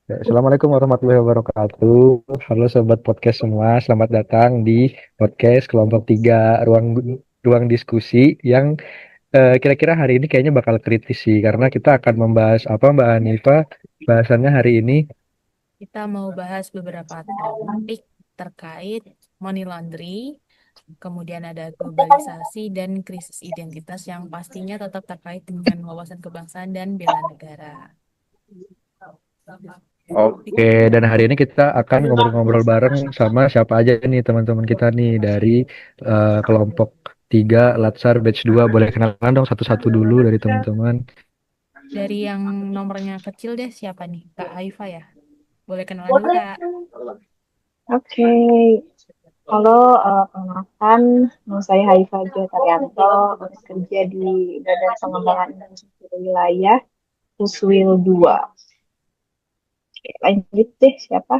Ya, Assalamualaikum warahmatullahi wabarakatuh. Halo sobat podcast semua, selamat datang di podcast kelompok 3 ruang ruang diskusi yang kira-kira hari ini kayaknya bakal kritis sih karena kita akan membahas apa Mbak Hanifa? Bahasannya hari ini. Kita mau bahas beberapa topik terkait money laundry, kemudian ada globalisasi dan krisis identitas yang pastinya tetap terkait dengan wawasan kebangsaan dan bela negara. Oke, dan hari ini kita akan ngobrol-ngobrol bareng sama siapa aja nih teman-teman kita nih dari kelompok 3 Latsar Batch 2. Boleh kenalan dong satu-satu dulu dari teman-teman. Dari yang nomornya kecil deh, siapa nih? Kak Aifa ya? Boleh kenalan dulu, Kak. Oke, halo, perkenalkan, nama saya Haifa Taryanto, bekerja di Badan Pengembangan Infrastruktur Wilayah, Puswil 2. Oke, lanjut deh, siapa?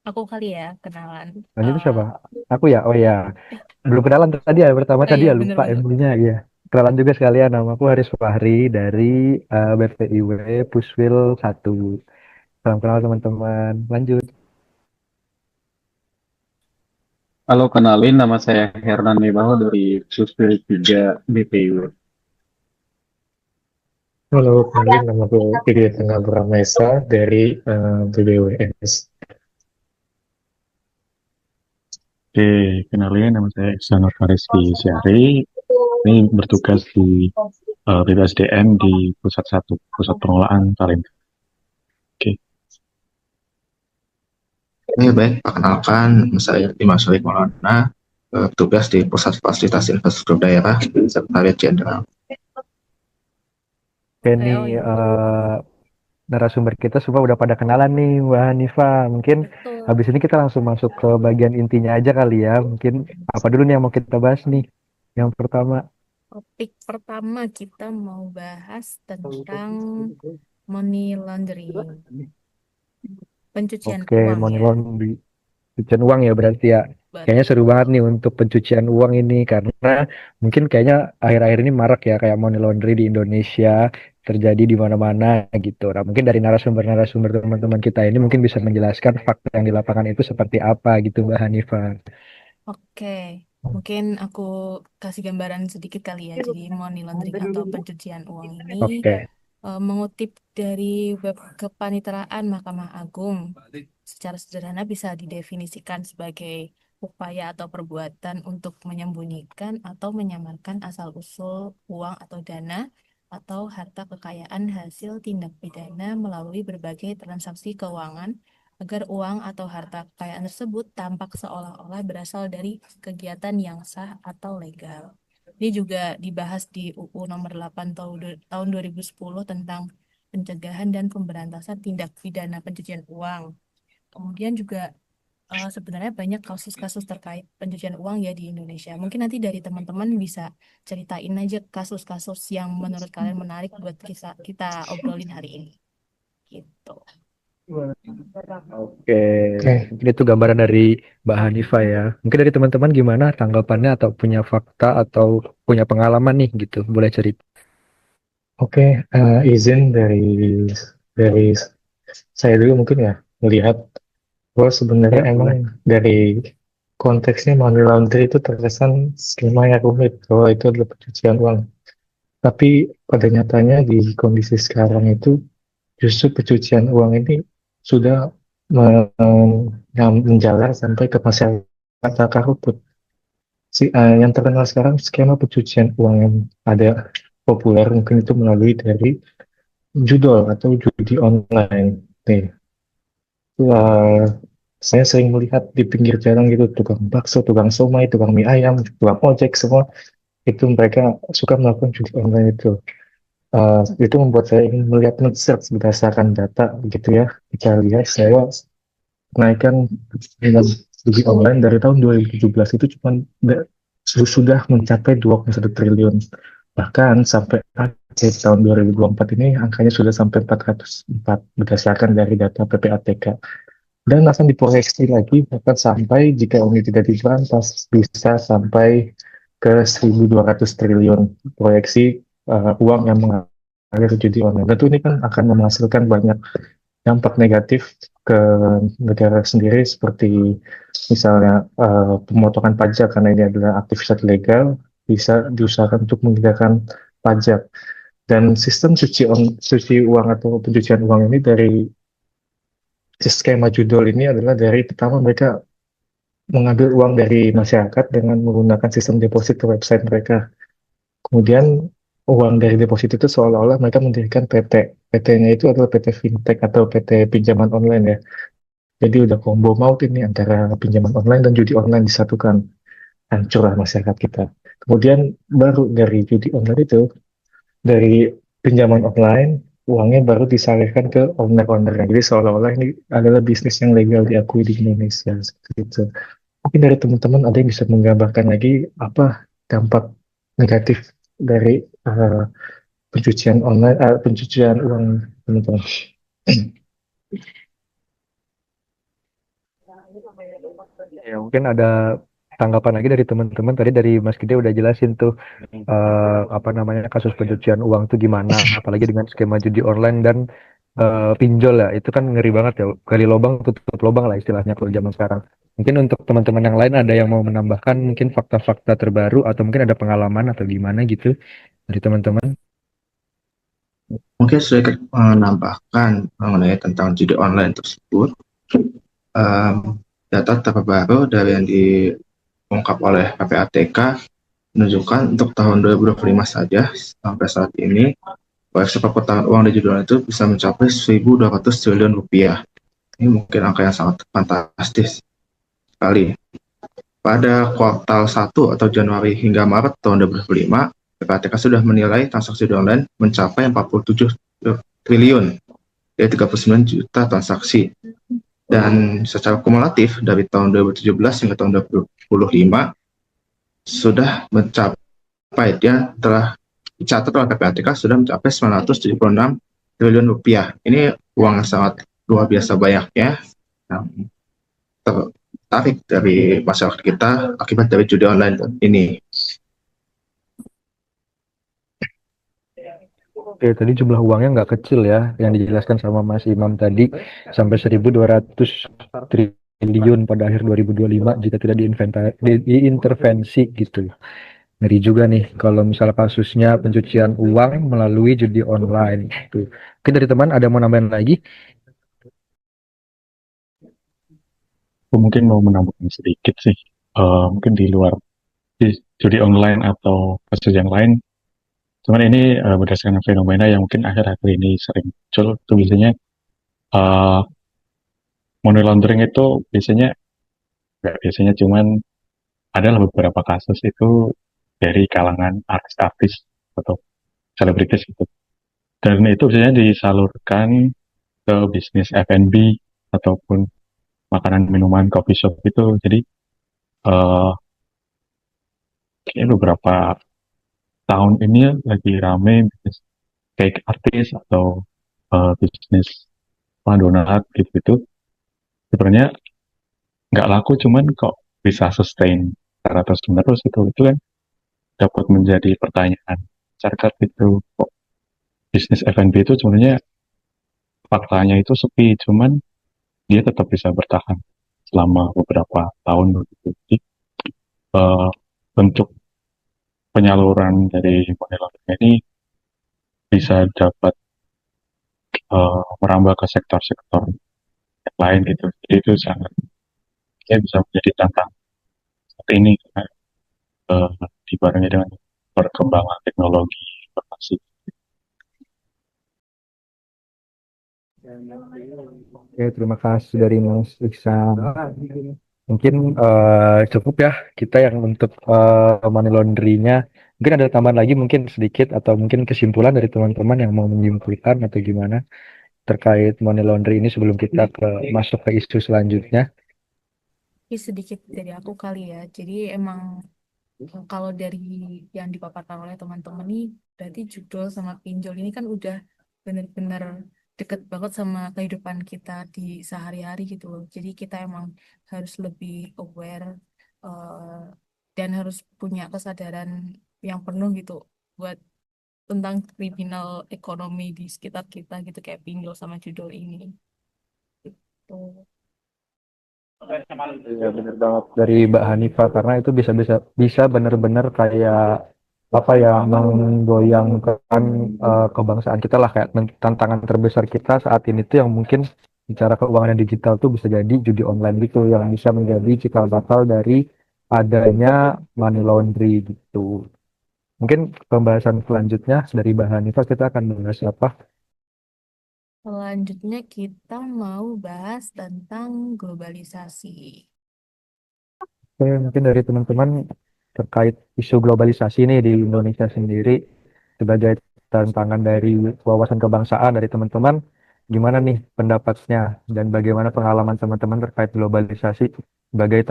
Aku kali ya kenalan. Lanjut itu Eh, siapa? Aku ya. Oh ya. Belum kenalan tadi ya. Pertama oh tadi iya, ya lupa bener-bener. MD-nya ya. Kenalan juga sekalian. Nama aku Haris Fahri dari BPIW Puswil 1. Salam kenal teman-teman. Lanjut. Halo, kenalin nama saya Hernan Mebaho dari Suspil 3 BPU. Halo, kenalin nama aku Didi Tengah Bramesa dari BBWS. Oke, kenalin nama saya Iksanur Fariski Syari. Ini bertugas di BPSDM di Pusat Pengelolaan Talenta. Oke, Baik, perkenalkan, saya Dimas Solik Maulana, tugas di Pusat Fasilitasi Infrastruktur Daerah, Sekretariat Jenderal. Oke Eh, nih oh iya, narasumber kita semua udah pada kenalan nih Mbak Hanifa. Mungkin betul. habis ini kita langsung masuk ke bagian intinya aja kali ya. Mungkin apa dulu nih yang mau kita bahas nih? Yang pertama. Topik pertama kita mau bahas tentang money laundering, pencucian Oke, uang money ya. laundry. Pencucian uang ya berarti ya. Kayaknya seru banget Betul. nih untuk pencucian uang ini karena mungkin kayaknya akhir-akhir ini marak ya kayak money laundry di Indonesia terjadi di mana-mana gitu. Nah, mungkin dari narasumber-narasumber teman-teman kita ini mungkin bisa menjelaskan fakta yang di lapangan itu seperti apa gitu Mbak Hanifah. Oke, mungkin aku kasih gambaran sedikit kali ya. Jadi money laundering atau pencucian uang ini Oke. mengutip dari web kepaniteraan Mahkamah Agung. Secara sederhana bisa didefinisikan sebagai upaya atau perbuatan untuk menyembunyikan atau menyamarkan asal-usul uang atau dana atau harta kekayaan hasil tindak pidana melalui berbagai transaksi keuangan agar uang atau harta kekayaan tersebut tampak seolah-olah berasal dari kegiatan yang sah atau legal. Ini juga dibahas di UU nomor 8 tahun 2010 tentang pencegahan dan pemberantasan tindak pidana pencucian uang. Kemudian juga sebenarnya banyak kasus-kasus terkait pencucian uang ya di Indonesia. Mungkin nanti dari teman-teman bisa ceritain aja kasus-kasus yang menurut kalian menarik buat kita kita obrolin hari ini. Gitu. Oke, Oke, mungkin itu gambaran dari Mbak Hanifah ya. Mungkin dari teman-teman gimana tanggapannya atau punya fakta atau punya pengalaman nih gitu. Boleh cerita. oke, izin dari saya dulu mungkin ya melihat bahwa sebenarnya Ya, emang boleh. dari konteksnya money laundry itu terkesan skema yang rumit bahwa itu adalah pencucian uang. Tapi pada nyatanya di kondisi sekarang itu justru pencucian uang ini sudah menjalar sampai ke masyarakat akar rumput. Yang terkenal sekarang skema pencucian uang yang ada populer mungkin itu melalui dari judol atau judi online. Nih, eh, saya sering melihat di pinggir jalan gitu tukang bakso, tukang somai, tukang mie ayam, tukang ojek semua itu mereka suka melakukan judi online itu. Itu membuat saya ingin melihat research berdasarkan data gitu ya. Kita lihat saya kenaikan dengan judi online dari tahun 2017 itu cuma sudah mencapai 2,1 triliun. Bahkan sampai akhir tahun 2024 ini angkanya sudah sampai 404 berdasarkan dari data PPATK. Dan akan diproyeksi lagi bahkan sampai jika ini tidak diberantas bisa sampai ke 1.200 triliun proyeksi uang yang mengalir agar judi online. Tentu ini kan akan menghasilkan banyak dampak negatif ke negara sendiri seperti misalnya pemotongan pajak karena ini adalah aktivitas legal bisa diusahakan untuk menggunakan pajak dan sistem cuci uang atau pencucian uang ini dari skema judul ini adalah dari pertama mereka mengambil uang dari masyarakat dengan menggunakan sistem deposit ke website mereka. Kemudian uang dari deposit itu seolah-olah mereka mendirikan PT. PT-nya itu adalah PT Fintech atau PT pinjaman online ya. Jadi udah combo maut ini antara pinjaman online dan judi online disatukan. Hancurlah masyarakat kita. Kemudian baru dari judi online itu, dari pinjaman online, uangnya baru disalurkan ke owner-ownernya. Jadi seolah-olah ini adalah bisnis yang legal diakui di Indonesia. Seperti itu. Mungkin dari teman-teman ada yang bisa menggambarkan lagi apa dampak negatif dari pencucian uang teman-teman. Ya, mungkin ada tanggapan lagi dari teman-teman. Tadi dari Mas Gede udah jelasin tuh apa namanya kasus pencucian uang tuh gimana, apalagi dengan skema judi online dan pinjol ya. Itu kan ngeri banget ya. Gali lubang tutup lubang lah istilahnya kalau zaman sekarang. Mungkin untuk teman-teman yang lain ada yang mau menambahkan mungkin fakta-fakta terbaru atau mungkin ada pengalaman atau gimana gitu dari teman-teman. Mungkin sedikit menambahkan mengenai tentang judi online tersebut. Data terbaru dari yang diungkap oleh PPATK menunjukkan untuk tahun 2025 saja sampai saat ini proyeksi perputaran uang di judi online itu bisa mencapai 1.200 triliun rupiah. Ini mungkin angka yang sangat fantastis sekali. Pada kuartal 1 atau Januari hingga Maret tahun 2025, PPATK sudah menilai transaksi online mencapai 47 triliun dari 39 juta transaksi. Dan secara kumulatif dari tahun 2017 hingga tahun 2025 sudah mencapai, dia telah dicatat oleh PPATK sudah mencapai 976 triliun rupiah. Ini uang yang sangat luar biasa banyaknya yang tertarik dari masyarakat kita akibat dari judi online ini. Oke, tadi jumlah uangnya nggak kecil ya, yang dijelaskan sama Mas Imam tadi, sampai 1.200 triliun pada akhir 2025 jika tidak diintervensi gitu. Ngeri juga nih kalau misal kasusnya pencucian uang melalui judi online gitu. Oke, dari teman ada yang mau nambahin lagi? Aku mungkin mau menambahkan sedikit sih. Mungkin di luar judi online atau kasus yang lain. Cuman ini berdasarkan fenomena yang mungkin akhir-akhir ini sering muncul. Itu biasanya uh, money laundering itu biasanya nggak biasanya cuman adalah beberapa kasus itu dari kalangan artis-artis atau selebritis gitu. Dan itu biasanya disalurkan ke bisnis F&B ataupun makanan minuman coffee shop itu. Jadi uh, kayaknya beberapa tahun ini lagi rame bisnis cake artis atau bisnis donat gitu-gitu. Sebenarnya nggak laku cuman kok bisa sustain secara terus menerus itu kan dapat menjadi pertanyaan masyarakat itu kok bisnis F&B itu sebenarnya faktanya itu sepi cuman dia tetap bisa bertahan selama beberapa tahun begitu. Jadi eh, bentuk penyaluran dari model ini bisa dapat merambah ke sektor-sektor yang lain gitu. Jadi itu sangat ya bisa menjadi tantangan saat ini karena dibarengi dengan perkembangan teknologi informasi. Oke, terima kasih dari Mas Iksan. Mungkin cukup ya kita yang untuk money laundry-nya. Mungkin ada tambahan lagi mungkin sedikit atau mungkin kesimpulan dari teman-teman yang mau menyimpulkan atau gimana terkait money laundry ini sebelum kita masuk ke isu selanjutnya. Ini sedikit dari aku kali ya. Jadi emang kalau dari yang dipaparkan oleh teman-teman nih, berarti judul sama pinjol ini kan udah bener-bener deket banget sama kehidupan kita di sehari-hari gitu loh. Jadi kita emang harus lebih aware eh, dan harus punya kesadaran yang penuh gitu buat tentang kriminal ekonomi di sekitar kita gitu kayak pinjol sama judul ini. Gitu. Iya bener banget dari Mbak Hanifah karena itu bisa benar-benar kayak apa ya menggoyangkan kebangsaan kita lah kayak tantangan terbesar kita saat ini tuh yang mungkin bicara keuangan yang digital tuh bisa jadi judi online gitu yang bisa menjadi cikal bakal dari adanya money laundry gitu. Mungkin pembahasan selanjutnya dari Mbak Hanifah kita akan bahas apa? Selanjutnya kita mau bahas tentang globalisasi. Oke, mungkin dari teman-teman terkait isu globalisasi ini di Indonesia sendiri sebagai tantangan dari wawasan kebangsaan dari teman-teman, gimana nih pendapatnya dan bagaimana pengalaman teman-teman terkait globalisasi sebagai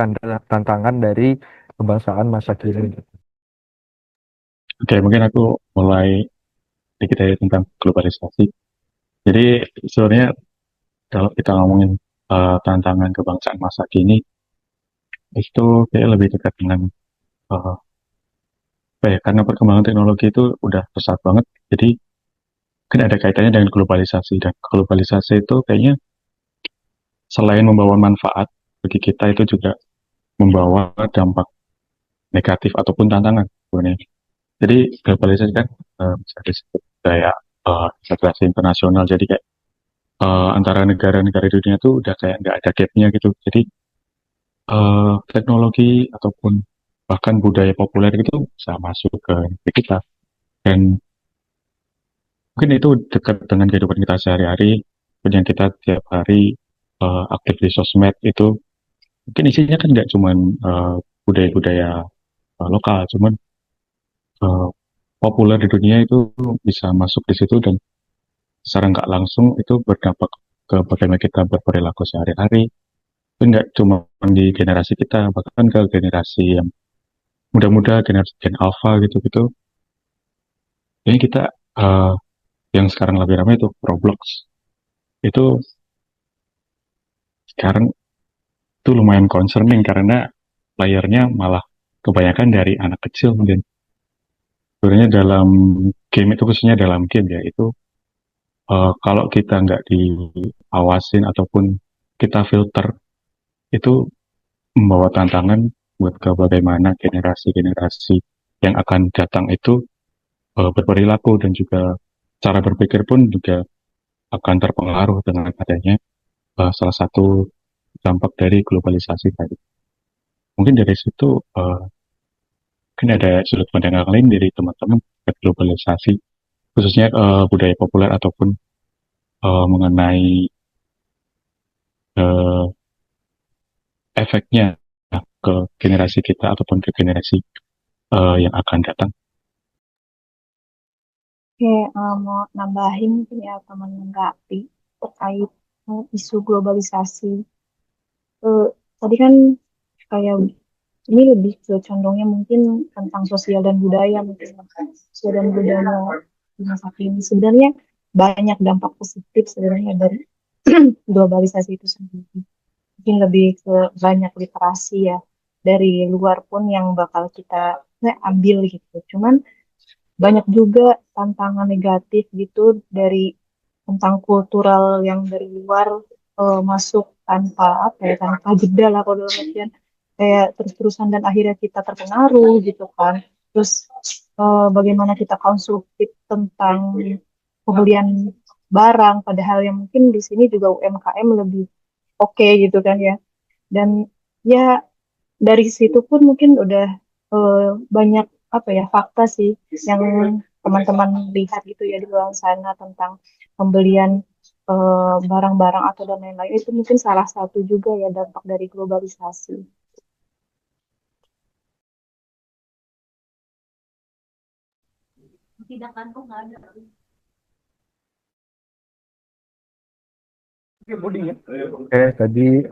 tantangan dari kebangsaan masa kini? Oke, mungkin aku mulai sedikit dari tentang globalisasi. Jadi sebenarnya kalau kita ngomongin tantangan kebangsaan masa kini, itu kayak lebih dekat dengan eh, apa ya, karena perkembangan teknologi itu udah pesat banget. Jadi mungkin ada kaitannya dengan globalisasi dan globalisasi itu kayaknya selain membawa manfaat bagi kita itu juga membawa dampak negatif ataupun tantangan sebenarnya. Jadi globalisasi kan bisa disebut kayak integrasi internasional. Jadi kayak antara negara-negara di dunia itu udah kayak nggak ada gapnya gitu. Jadi teknologi ataupun bahkan budaya populer itu bisa masuk ke negeri kita dan mungkin itu dekat dengan kehidupan kita sehari-hari. Yang kita tiap hari aktif di sosmed itu mungkin isinya kan nggak cuman budaya-budaya lokal, cuman eh, populer di dunia itu bisa masuk di situ dan secara nggak langsung itu berdampak ke bagaimana kita berperilaku sehari-hari. Itu nggak cuma di generasi kita, bahkan ke generasi yang muda-muda, generasi Gen Alpha gitu-gitu. Ini kita eh, yang sekarang lebih ramai itu Roblox. Itu sekarang itu lumayan concerning karena layarnya malah kebanyakan dari anak kecil mungkin. Sebenarnya dalam game itu khususnya dalam game ya itu kalau kita nggak diawasin ataupun kita filter itu membawa tantangan buat ke bagaimana generasi-generasi yang akan datang itu berperilaku dan juga cara berpikir pun juga akan terpengaruh dengan adanya salah satu dampak dari globalisasi tadi. Mungkin dari situ mungkin ada sudut pandang yang lain dari teman-teman terkait globalisasi, khususnya budaya populer ataupun mengenai eh, efeknya ke generasi kita ataupun ke generasi yang akan datang. Oke, mau nambahin mungkin ya teman menanggapi terkait isu globalisasi. Tadi kan kayak ini lebih ke condongnya mungkin tentang sosial dan budaya mungkin sosial dan budaya di masa kini. Sebenarnya banyak dampak positif sebenarnya dari globalisasi itu sendiri. Mungkin lebih ke banyak literasi ya dari luar pun yang bakal kita ambil gitu. Cuman banyak juga tantangan negatif gitu dari tentang kultural yang dari luar masuk tanpa apa ya tanpa jeda lah kalau dalam artian kayak terus-terusan dan akhirnya kita terpengaruh gitu kan. Terus bagaimana kita konsumtif tentang pembelian barang padahal yang mungkin di sini juga UMKM lebih oke gitu kan ya. Dan ya dari situ pun mungkin udah eh, banyak apa ya fakta sih yang teman-teman lihat gitu ya di luar sana tentang pembelian barang-barang atau dan lain-lain itu mungkin salah satu juga ya dampak dari globalisasi. Oke, tadi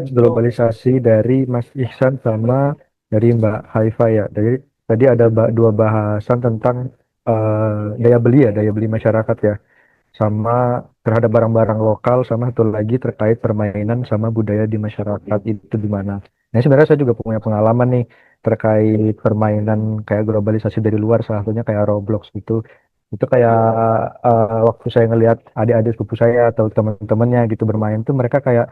globalisasi dari Mas Ihsan sama dari Mbak Haifa ya. Tadi ada dua bahasan tentang daya beli masyarakat ya, sama terhadap barang-barang lokal, sama satu lagi terkait permainan sama budaya di masyarakat itu di mana. Nah, sebenarnya saya juga punya pengalaman nih terkait permainan kayak globalisasi dari luar, salah satunya kayak Roblox gitu. Itu kayak waktu saya ngelihat adik-adik sepupu saya atau teman-temannya gitu bermain tuh mereka kayak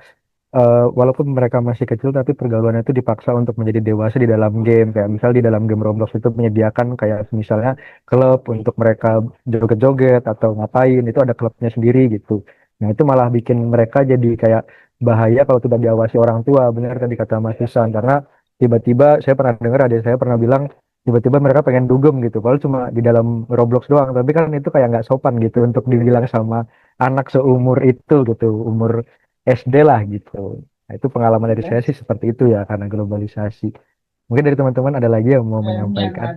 walaupun mereka masih kecil tapi pergaulannya itu dipaksa untuk menjadi dewasa di dalam game, kayak misal di dalam game Roblox itu menyediakan kayak misalnya klub untuk mereka joget-joget atau ngapain itu ada klubnya sendiri gitu. Nah itu malah bikin mereka jadi kayak bahaya kalau tidak diawasi orang tua, benar tadi kata Mas Susan, karena tiba-tiba saya pernah dengar adik saya pernah bilang tiba-tiba mereka pengen dugem gitu, padahal cuma di dalam Roblox doang, tapi kan itu kayak nggak sopan gitu untuk dibilang sama anak seumur itu gitu, umur SD lah gitu. Nah, itu pengalaman dari saya sih seperti itu ya karena globalisasi. Mungkin dari teman-teman ada lagi yang mau menyampaikan.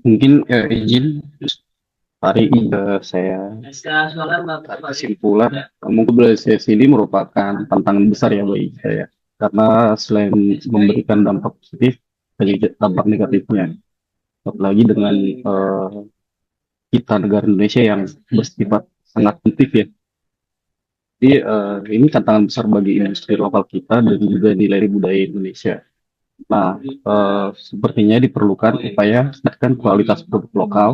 Mungkin izin hari ini saya tarik kesimpulan, mungkin globalisasi ini merupakan tantangan besar ya bagi saya. Karena selain memberikan dampak positif, ada juga dampak negatifnya. Apalagi dengan kita negara Indonesia yang bersifat sangat aktif ya. Jadi ini tantangan besar bagi industri lokal kita dan juga nilai budaya Indonesia. Nah, sepertinya diperlukan upaya meningkatkan kualitas produk lokal,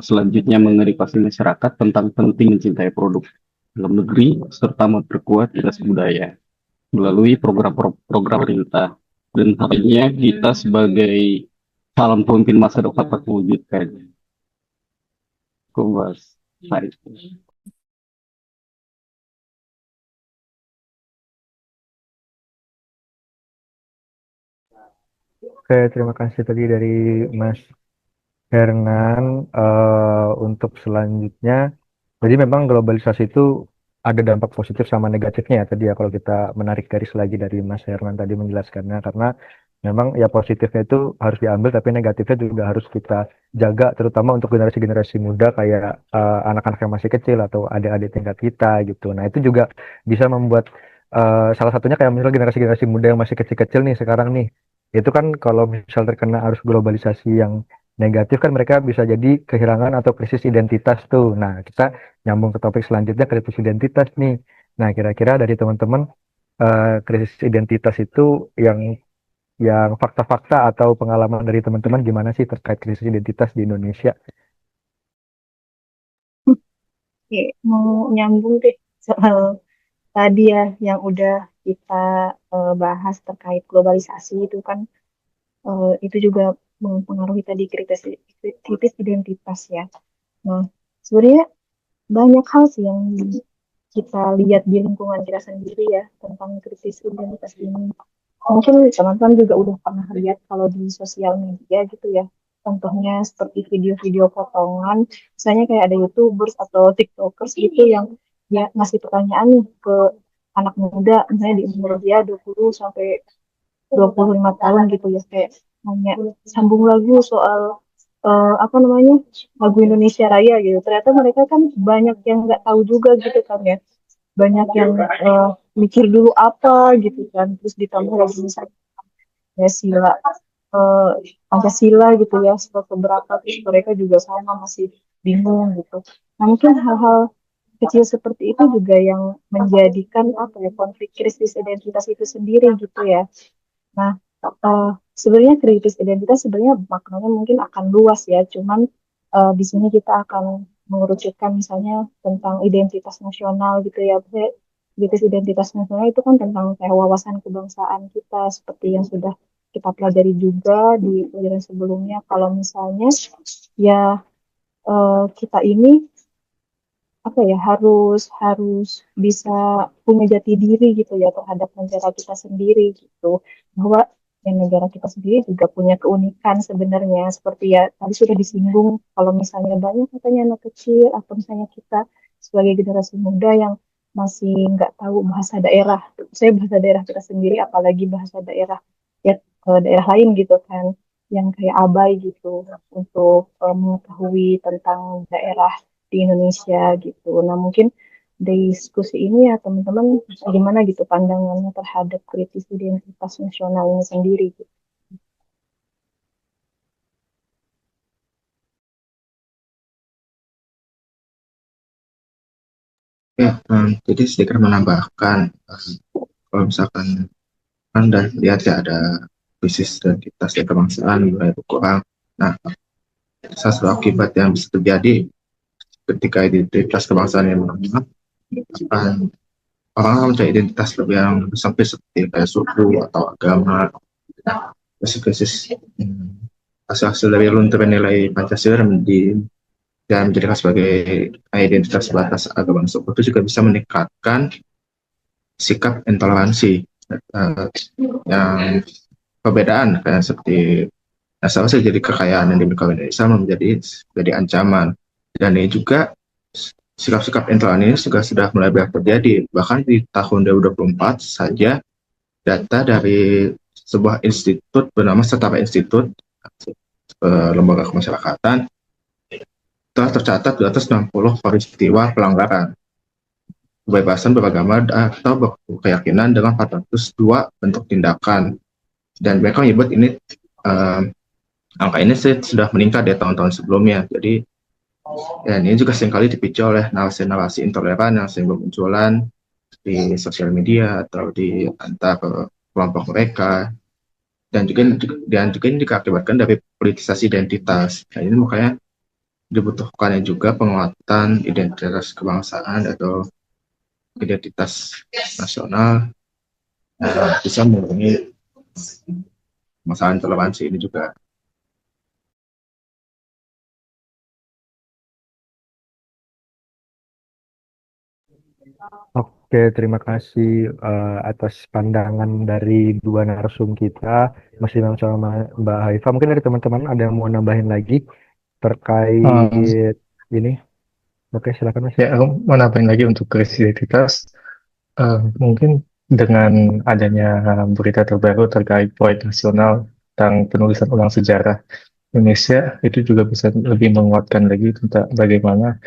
selanjutnya mengedukasi masyarakat tentang penting mencintai produk dalam negeri, serta memperkuat identitas budaya melalui program-program pemerintah. Dan hanya kita sebagai calon pemimpin masa depan dapat mewujudkannya. Kumas. Baik. Oke, terima kasih tadi dari Mas Hernan. Untuk selanjutnya, jadi memang globalisasi itu ada dampak positif sama negatifnya ya tadi ya kalau kita menarik garis lagi dari Mas Herman tadi menjelaskannya, karena memang ya positifnya itu harus diambil tapi negatifnya juga harus kita jaga terutama untuk generasi-generasi muda kayak anak-anak yang masih kecil atau adik-adik tingkat kita gitu. Nah itu juga bisa membuat salah satunya kayak misalnya generasi-generasi muda yang masih kecil-kecil nih sekarang nih, itu kan kalau misal terkena arus globalisasi yang negatif kan mereka bisa jadi kehilangan atau krisis identitas tuh. Nah kita nyambung ke topik selanjutnya, krisis identitas nih. Nah, kira-kira dari teman-teman krisis identitas itu yang fakta-fakta atau pengalaman dari teman-teman gimana sih terkait krisis identitas di Indonesia? Oke, mau nyambung deh soal tadi ya yang udah kita bahas terkait globalisasi itu kan itu juga mempengaruhi tadi kritis identitas ya. Nah, sebenarnya banyak hal sih yang kita lihat di lingkungan kita sendiri ya tentang krisis identitas ini. Mungkin teman-teman juga udah pernah lihat kalau di sosial media gitu ya. Contohnya seperti video-video potongan, misalnya kayak ada YouTubers atau TikTokers gitu yang ya ngasih pertanyaan nih ke anak muda, misalnya di umur dia 20 sampai 25 tahun gitu ya, kayak nanya sambung lagu soal apa namanya lagu Indonesia Raya gitu. Ternyata mereka kan banyak yang nggak tahu juga gitu kan ya, banyak yang mikir dulu apa gitu kan, terus ditambah lagi misalnya ya sila eh, Pancasila gitu ya seperti berapa, terus mereka juga sama masih bingung gitu. Nah mungkin hal-hal kecil seperti itu juga yang menjadikan apa ya konflik krisis identitas itu sendiri gitu ya. Nah, sebenarnya kritis identitas sebenarnya maknanya mungkin akan luas ya, cuman di sini kita akan mengerucutkan misalnya tentang identitas nasional gitu ya. Maksudnya, kritis identitas nasional itu kan tentang kayak wawasan kebangsaan kita seperti yang sudah kita pelajari juga di pelajaran sebelumnya. Kalau misalnya ya kita ini apa ya harus bisa punya jati diri gitu ya terhadap negara kita sendiri gitu, bahwa yang negara kita sendiri juga punya keunikan sebenarnya seperti ya tadi sudah disinggung kalau misalnya banyak katanya anak kecil atau misalnya kita sebagai generasi muda yang masih nggak tahu bahasa daerah, saya bahasa daerah kita sendiri apalagi bahasa daerah ya daerah lain gitu kan yang kayak abai gitu untuk mengetahui tentang daerah di Indonesia gitu. Nah, mungkin dari diskusi ini ya teman-teman gimana gitu pandangannya terhadap kritis identitas nasional ini sendiri gitu. Ya, jadi sedikit menambahkan, kalau misalkan Anda lihat ya ada krisis identitas dan kebangsaan mulai berkurang. Nah, salah satu akibat yang bisa terjadi ketika identitas kebangsaan yang melemah, akan orang akan mencari identitas lebih yang sempit seperti kayak suku atau agama. Krisis hasil dari lunturan nilai Pancasila dan menjadikan sebagai identitas batas agama suku itu juga bisa meningkatkan sikap intoleransi yang perbedaan kayak seperti salah satu jadi kekayaan yang dimiliki oleh Indonesia menjadi ancaman. Dan ini juga sikap-sikap intoleran ini juga sudah mulai banyak terjadi. Bahkan di tahun 2024 saja data dari sebuah institut bernama Setara Institut, lembaga kemasyarakatan, telah tercatat 260 peristiwa pelanggaran kebebasan beragama atau berkeyakinan dengan 402 bentuk tindakan. Dan mereka menyebut ini angka ini sudah meningkat dari tahun-tahun sebelumnya. Jadi ya, ini juga seringkali dipicu oleh narasi-narasi intoleran yang sering bermunculan di sosial media atau di antar kelompok mereka, dan juga ini diakibatkan dari politisasi identitas. Nah, ini makanya dibutuhkannya juga penguatan identitas kebangsaan atau identitas nasional bisa mengurangi masalah intoleransi ini juga. Oke, terima kasih atas pandangan dari dua narsum kita, Mas Imam sama Mbak Haifa. Mungkin dari teman-teman ada yang mau nambahin lagi terkait ini. Oke, silakan Mas. Ya, aku mau nambahin lagi untuk krisis identitas. Mungkin dengan adanya berita terbaru terkait proyek nasional tentang penulisan ulang sejarah Indonesia, itu juga bisa lebih menguatkan lagi tentang bagaimana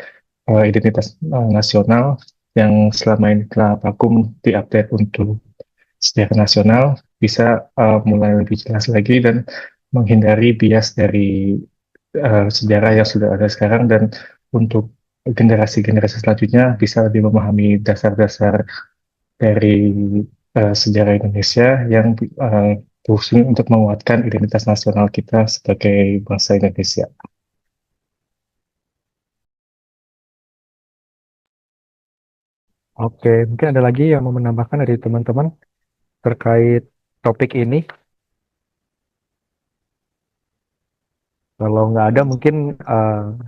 identitas nasional yang selama ini telah vakum diupdate untuk sejarah nasional bisa mulai lebih jelas lagi dan menghindari bias dari sejarah yang sudah ada sekarang, dan untuk generasi-generasi selanjutnya bisa lebih memahami dasar-dasar dari sejarah Indonesia yang berfungsi untuk menguatkan identitas nasional kita sebagai bangsa Indonesia. Oke, mungkin ada lagi yang mau menambahkan dari teman-teman terkait topik ini. Kalau nggak ada, mungkin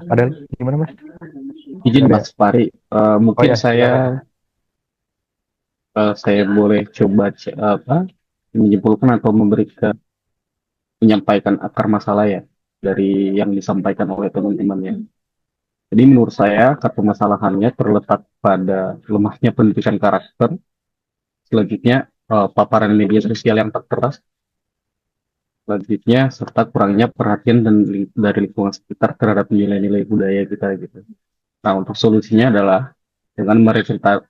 ada gimana Mas? Izin Mas Fari, mungkin ya, saya boleh coba menyimpulkan atau menyampaikan akar masalah ya dari yang disampaikan oleh teman-temannya. Jadi menurut saya akar permasalahannya terletak pada lemahnya pendidikan karakter, selanjutnya paparan media sosial yang tak keras, selanjutnya serta kurangnya perhatian dari lingkungan sekitar terhadap nilai-nilai budaya kita gitu. Nah, untuk solusinya adalah dengan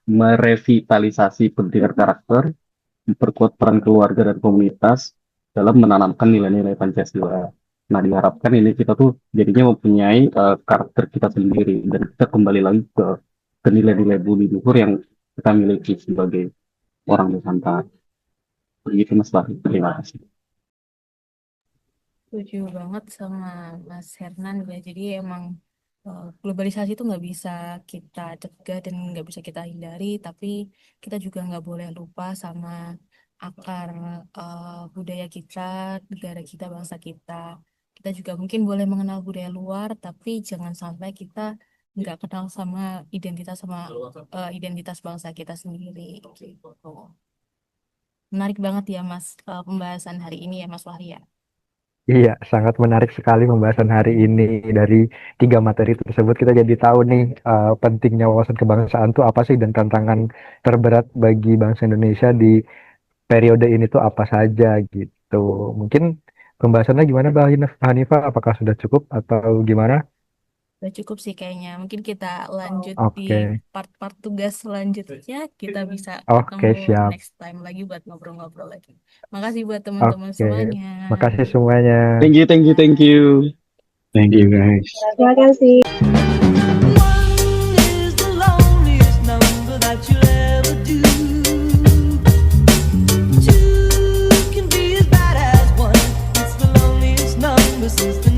merevitalisasi pendidikan karakter, memperkuat peran keluarga dan komunitas dalam menanamkan nilai-nilai Pancasila. Nah, diharapkan ini kita tuh jadinya mempunyai karakter kita sendiri, dan kita kembali lagi ke nilai-nilai budi luhur yang kita miliki sebagai orang Nusantara. Begitu Mas Fahri, terima kasih. Setuju banget sama Mas Hernan ya. Jadi emang globalisasi itu nggak bisa kita cegah dan nggak bisa kita hindari, tapi kita juga nggak boleh lupa sama akar budaya kita, negara kita, bangsa kita. Kita juga mungkin boleh mengenal budaya luar, tapi jangan sampai kita nggak kenal sama identitas bangsa kita sendiri. Gitu. Menarik banget ya Mas pembahasan hari ini ya Mas Wahri ya. Iya, sangat menarik sekali pembahasan hari ini. Dari 3 materi tersebut kita jadi tahu nih pentingnya wawasan kebangsaan itu apa sih, dan tantangan terberat bagi bangsa Indonesia di periode ini tuh apa saja gitu. Mungkin pembahasannya gimana Mbak Hanifah? Apakah sudah cukup atau gimana? Udah cukup sih kayaknya. Mungkin kita lanjut di Oke, part-part tugas selanjutnya. Kita bisa oke, ketemu siap. next time lagi buat ngobrol-ngobrol lagi. Makasih buat teman-teman Oke, semuanya. makasih semuanya. Thank you. Thank you guys. Terima kasih. This is the